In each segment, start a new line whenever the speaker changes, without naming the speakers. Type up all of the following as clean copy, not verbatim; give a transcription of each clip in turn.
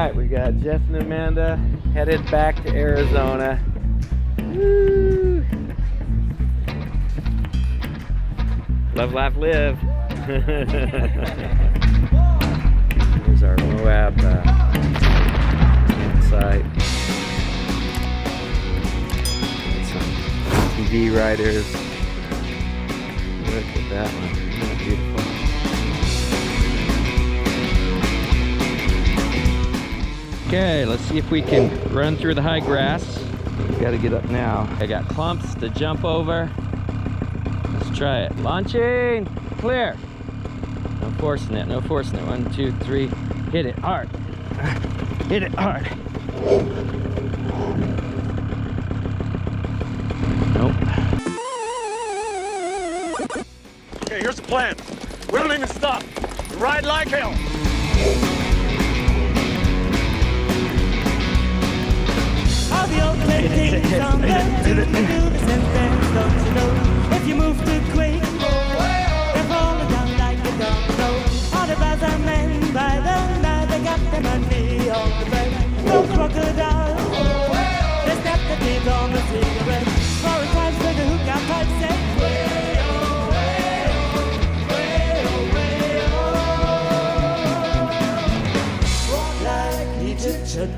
right, we got Jeff and Amanda headed back to Arizona. Woo. Love, laugh, live. Here's our Moab campsite. Some TV riders. Look at that one. Isn't that beautiful? Okay, let's see if we can run through the high grass. Got to get up now. I got clumps to jump over. Let's try it. Launching. Clear. No forcing it. No forcing it. 1, 2, 3. Hit it hard. Hit it hard. Nope.
Okay, here's the plan. We don't even stop. Ride like hell.
All the old things on the do the sentence, don't you know? If you move too quick, they're falling down like a domino. All the bars are men by the night, they got their money on the bed. No crocodile, they snap the teeth on the cigarette. For a price for the hookah pipe set. Walk like Egyptian.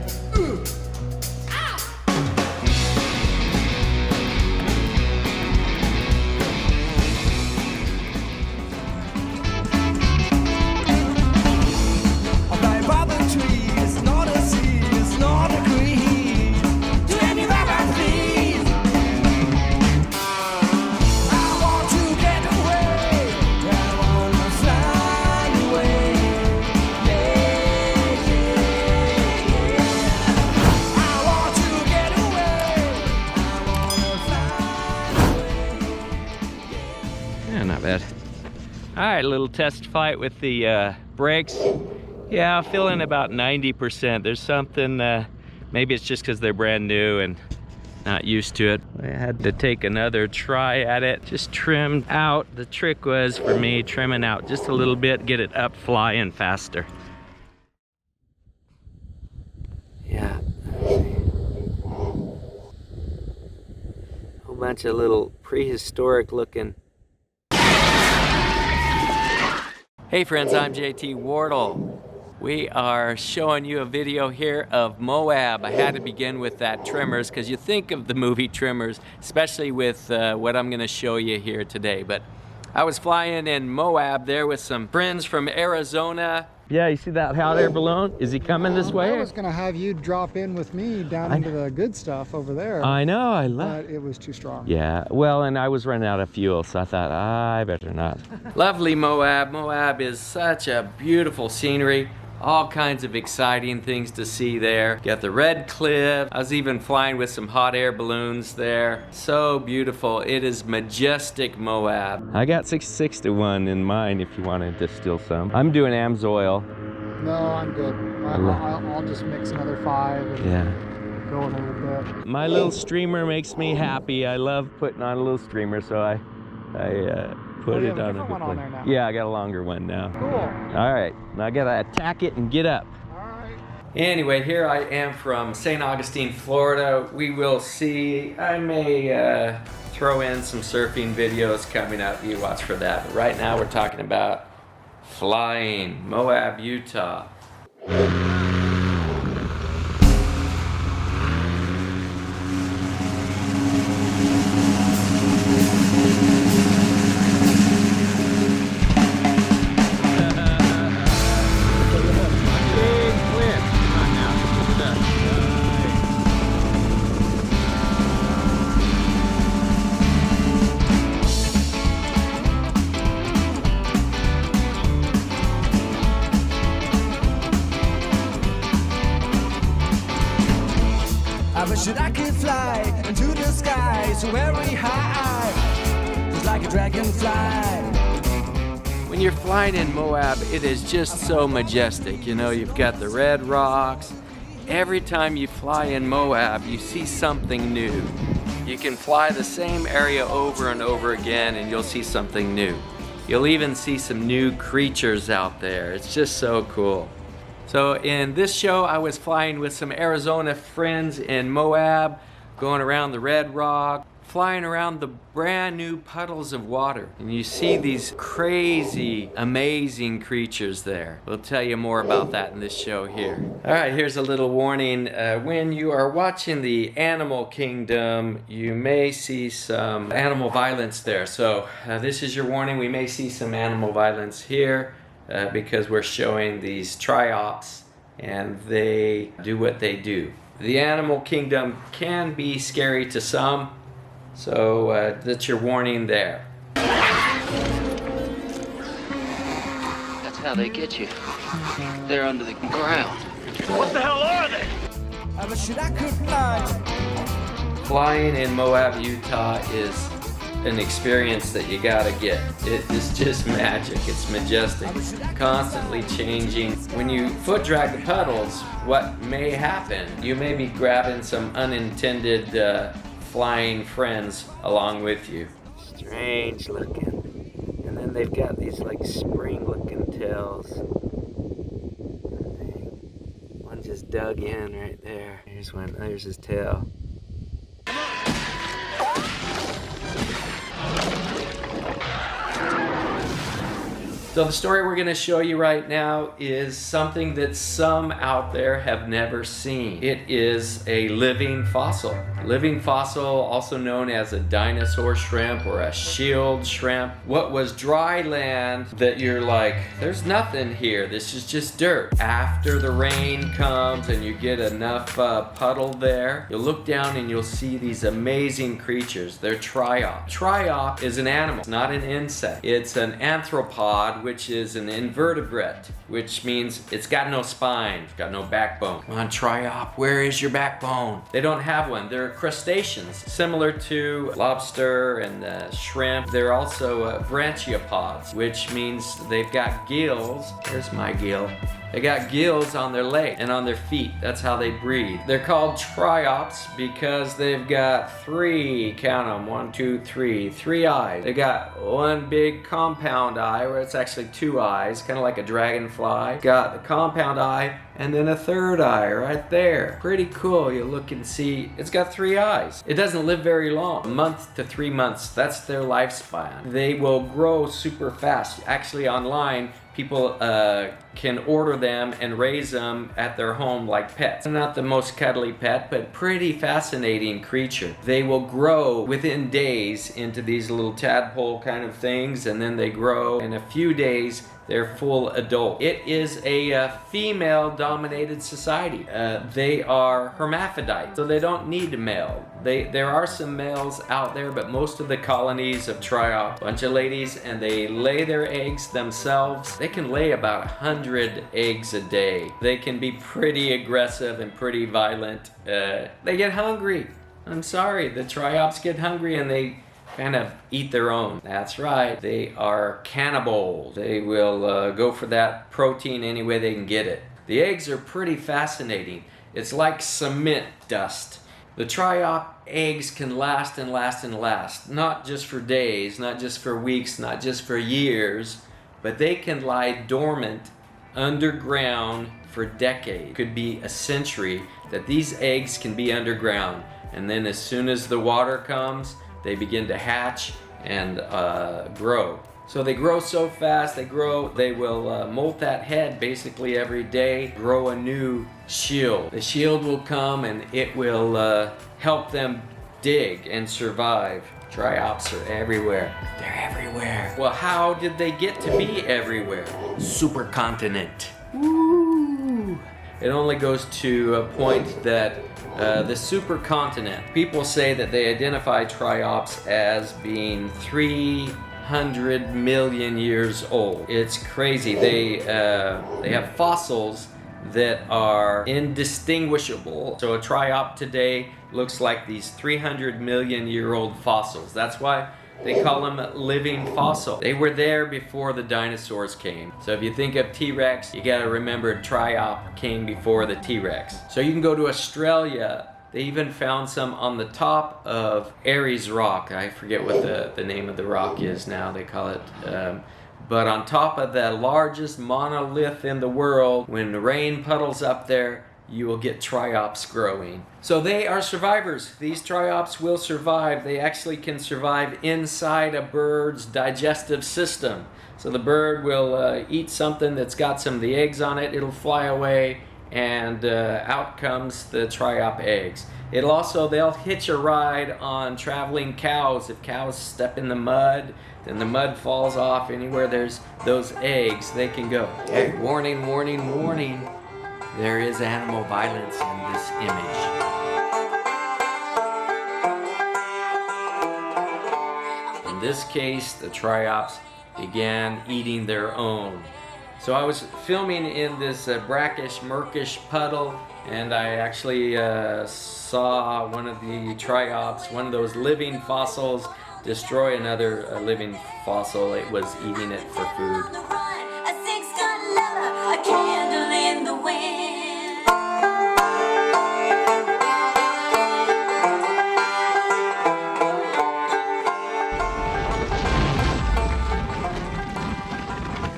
Not bad. All right, a little test fight with the brakes. Yeah, I'm feeling about 90%. There's something, maybe it's just because they're brand new and not used to it. I had to take another try at it. Just trimmed out. The trick was for me trimming out just a little bit, get it up flying faster. Yeah. Whole bunch of little prehistoric looking. Hey friends, I'm JT Wardle. We are showing you a video here of Moab. I had to begin with that Tremors because you think of the movie Tremors, especially with what I'm gonna show you here today. But I was flying in Moab there with some friends from Arizona. Yeah, you see that hot air balloon? Is he coming this way?
I was gonna have you drop in with me down into the good stuff over there.
I know, I love it.
But it was too strong.
Yeah, well, and I was running out of fuel, so I thought, I better not. Lovely Moab. Moab is such a beautiful scenery. All kinds of exciting things to see there. Got the red cliff. I was even flying with some hot air balloons there. So beautiful. It is majestic Moab. I got 6 to 1 in mine if you wanted to steal some. I'm doing Amsoil.
No, I'm good. I'll just mix another 5 and go in a little bit.
My little streamer makes me happy. I love putting on a little streamer, so I put it on
one there now.
Yeah, I got a longer one now.
Cool.
All right, now I gotta attack it and get up.
All right.
Anyway, here I am from St. Augustine, Florida. We will see. I may throw in some surfing videos coming up. You watch for that. But right now we're talking about flying, Moab, Utah.
I wish that I could fly into the sky so very high, just like a dragonfly.
When you're flying in Moab, it is just so majestic. You know, you've got the red rocks. Every time you fly in Moab, you see something new. You can fly the same area over and over again and you'll see something new. You'll even see some new creatures out there. It's just so cool. So in this show, I was flying with some Arizona friends in Moab, going around the Red Rock, flying around the brand new puddles of water. And you see these crazy, amazing creatures there. We'll tell you more about that in this show here. All right, here's a little warning. When you are watching the animal kingdom, you may see some animal violence there. So this is your warning. We may see some animal violence here because we're showing these triops and they do what they do. The animal kingdom can be scary to some. So that's your warning there.
That's how they get you. They're under the ground.
What the hell are they?
I wish that I could fly.
Flying in Moab, Utah is an experience that you gotta get. It is just magic. It's majestic. It's constantly changing. When you foot drag the puddles, what may happen? You may be grabbing some unintended flying friends along with you. Strange looking. And then they've got these like spring looking tails. One just dug in right there. Here's one, there's his tail. So the story we're going to show you right now is something that some out there have never seen. It is a living fossil. Living fossil, also known as a dinosaur shrimp or a shield shrimp. What was dry land that you're like, there's nothing here, this is just dirt. After the rain comes and you get enough puddle there, you'll look down and you'll see these amazing creatures. They're Triops. Triop is an animal, it's not an insect. It's an anthropod, which is an invertebrate, which means it's got no spine, it's got no backbone. Come on, Triop, where is your backbone? They don't have one. They're crustaceans, similar to lobster and shrimp. They're also branchiopods, which means they've got gills. There's my gill. They got gills on their legs and on their feet. That's how they breathe. They're called triops because they've got three, count them, 1, 2, 3, 3 eyes. They got one big compound eye, where it's actually 2 eyes, kind of like a dragonfly. Got the compound eye and then a third eye right there. Pretty cool. You look and see, it's got 3 eyes. It doesn't live very long, a month to 3 months. That's their lifespan. They will grow super fast. Actually, online, people can order them and raise them at their home like pets. They're not the most cuddly pet, but pretty fascinating creature. They will grow within days into these little tadpole kind of things, and then they grow in a few days. They're full adult. It is a female-dominated society. They are hermaphrodites, so they don't need a male. There are some males out there, but most of the colonies of Triops, bunch of ladies, and they lay their eggs themselves. They can lay about 100 eggs a day. They can be pretty aggressive and pretty violent. They get hungry. I'm sorry, the Triops get hungry and they kind of eat their own. That's right, they are cannibals. They will go for that protein any way they can get it. The eggs are pretty fascinating. It's like cement dust. The Triop eggs can last and last and last, not just for days, not just for weeks, not just for years, but they can lie dormant underground for decades. It could be a century that these eggs can be underground, and then as soon as the water comes, they begin to hatch and grow. So they grow so fast, they will molt that head basically every day, grow a new shield. The shield will come and it will help them dig and survive. Triops are everywhere. They're everywhere. Well, how did they get to be everywhere? Supercontinent. Woo! It only goes to a point that the supercontinent, people say that they identify Triops as being 300 million years old. It's crazy. They have fossils that are indistinguishable. So a Triop today looks like these 300 million year old fossils. That's why they call them living fossil. They were there before the dinosaurs came. So if you think of T-Rex, you gotta remember Triop came before the T-Rex. So you can go to Australia. They even found some on the top of Ayers Rock. I forget what the name of the rock is now. They call it But on top of the largest monolith in the world, when the rain puddles up there, you will get Triops growing. So they are survivors. These Triops will survive. They actually can survive inside a bird's digestive system. So the bird will eat something that's got some of the eggs on it, it'll fly away, and out comes the Triop eggs. They'll hitch a ride on traveling cows. If cows step in the mud, then the mud falls off. Anywhere there's those eggs, they can go. Hey, warning, warning, warning. There is animal violence in this image. In this case, the Triops began eating their own. So I was filming in this brackish, murkish puddle, and I actually saw one of the Triops, one of those living fossils, destroy another living fossil. It was eating it for food.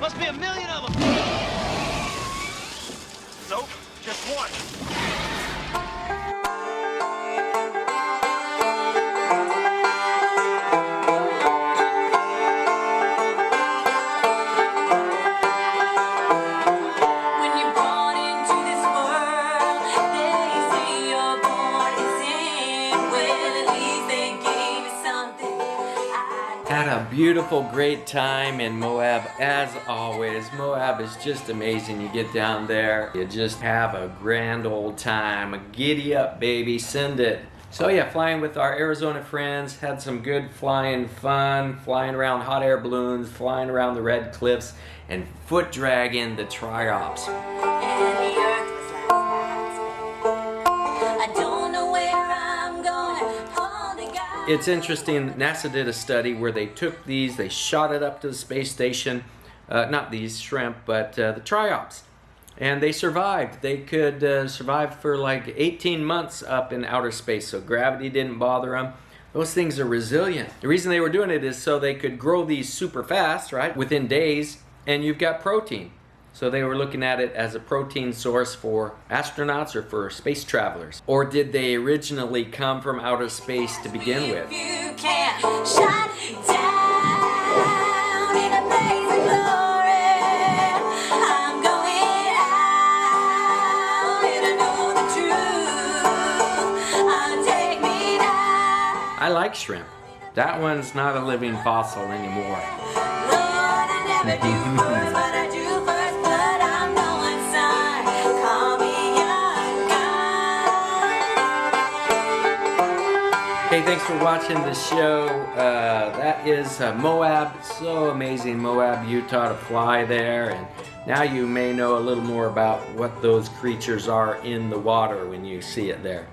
Must be a million of them. Nope, just one.
Had a beautiful, great time in Moab, as always. Moab is just amazing. You get down there, you just have a grand old time. Giddy up, baby, send it. So yeah, flying with our Arizona friends, had some good flying fun, flying around hot air balloons, flying around the red cliffs, and foot dragging the Triops. It's interesting, NASA did a study where they took these, they shot it up to the space station, not these shrimp, but the Triops. And they survived. They could survive for like 18 months up in outer space, so gravity didn't bother them. Those things are resilient. The reason they were doing it is so they could grow these super fast, right, within days, and you've got protein. So they were looking at it as a protein source for astronauts or for space travelers. Or did they originally come from outer space to begin with?
You can shut down in a blaze of glory. I'm going out and I know the truth. Take me down.
I like shrimp. That one's not a living fossil anymore.
Lord, I never do first, but I do first. But I'm going son. Call me young God.
Hey, thanks for watching the show. That is Moab. So amazing, Moab, Utah, to fly there. And now you may know a little more about what those creatures are in the water when you see it there.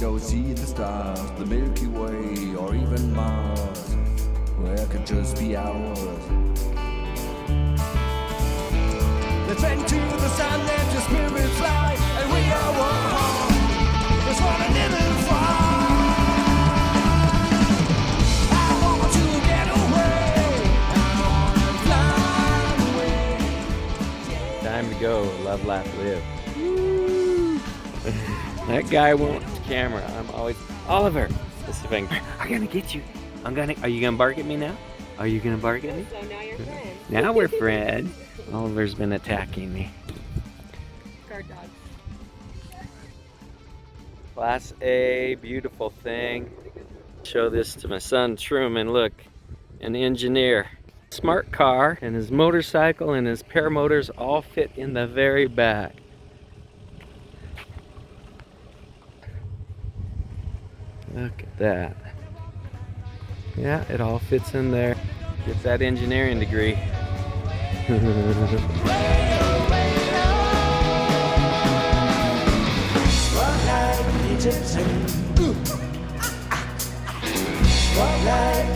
Go see the stars, the Milky Way, or even Mars, where it could just be ours. Let's went to the sun, let your spirit fly, and we are one. Just want a little far. I want to get away. I want to fly away.
Time to go. Love, laugh, live. That guy won't camera. I'm always Oliver. Let's see if I can. I'm gonna get you. Are you gonna bark at me now? Are you gonna bark at me?
So now you're friends.
Now we're friends. Oliver's been attacking me.
Guard dog.
Class A, beautiful thing. Show this to my son Truman. Look, an engineer. Smart car, and his motorcycle and his paramotors all fit in the very back. Look at that. Yeah, it all fits in there. Get that engineering degree.
Spotlight,